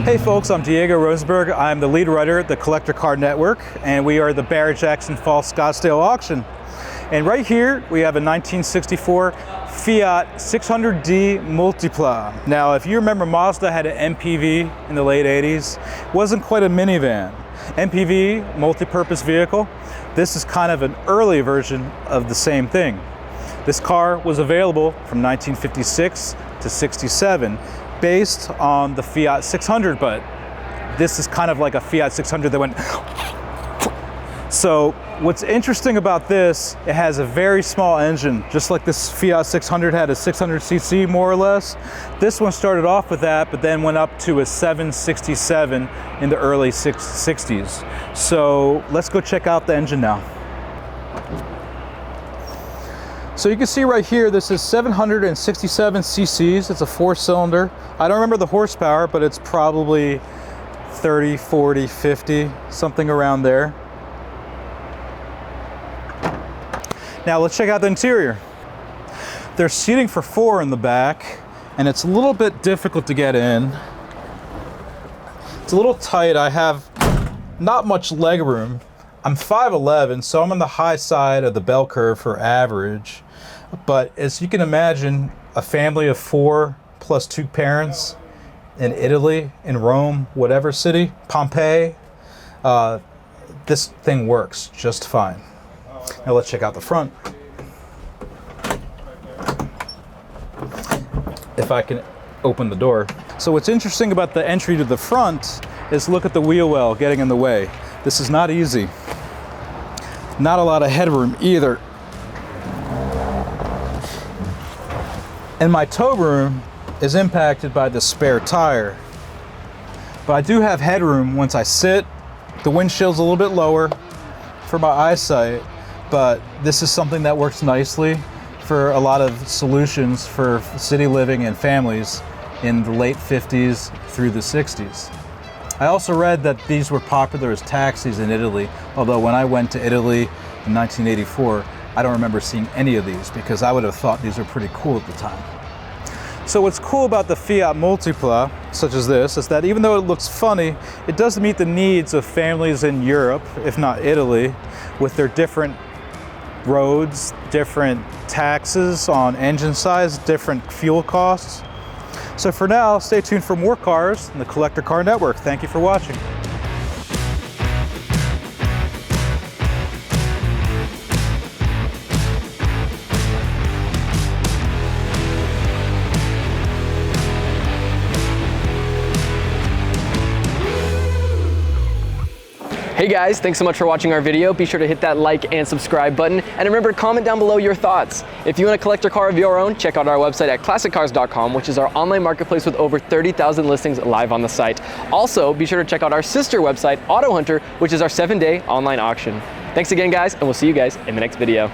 Hey folks, I'm Diego Rosenberg. I'm the lead writer at the Collector Car Network, and we are the Barrett-Jackson Fall Scottsdale Auction. And right here, we have a 1964 Fiat 600D Multipla. Now, if you remember, Mazda had an MPV in the late 80s. It wasn't quite a minivan. MPV, multi-purpose vehicle. This is kind of an early version of the same thing. This car was available from 1956 to 67, based on the Fiat 600, but this is kind of like a Fiat 600 that went. So what's interesting about this, it has a very small engine, just like this Fiat 600 had a 600cc more or less. This one started off with that, but then went up to a 767 in the early 60s. So let's go check out the engine now. So you can see right here, this is 767 cc's. It's a 4-cylinder. I don't remember the horsepower, but it's probably 30, 40, 50, something around there. Now let's check out the interior. There's seating for 4 in the back, and it's a little bit difficult to get in. It's a little tight. I have not much leg room. I'm 5'11", so I'm on the high side of the bell curve for average. But as you can imagine, a family of 4 plus 2 parents in Italy, in Rome, whatever city, Pompeii, this thing works just fine. Now let's check out the front. If I can open the door. So what's interesting about the entry to the front is look at the wheel well getting in the way. This is not easy. Not a lot of headroom either. And my toe room is impacted by the spare tire. But I do have headroom once I sit. The windshield's a little bit lower for my eyesight, but this is something that works nicely for a lot of solutions for city living and families in the late 50s through the 60s. I also read that these were popular as taxis in Italy, although when I went to Italy in 1984, I don't remember seeing any of these because I would have thought these were pretty cool at the time. So what's cool about the Fiat Multipla, such as this, is that even though it looks funny, it does meet the needs of families in Europe, if not Italy, with their different roads, different taxes on engine size, different fuel costs. So for now, stay tuned for more cars in the Collector Car Network. Thank you for watching. Hey guys, thanks so much for watching our video. Be sure to hit that like and subscribe button. And remember, comment down below your thoughts. If you want to collect a car of your own, check out our website at classiccars.com, which is our online marketplace with over 30,000 listings live on the site. Also, be sure to check out our sister website, AutoHunter, which is our 7-day online auction. Thanks again, guys, and we'll see you guys in the next video.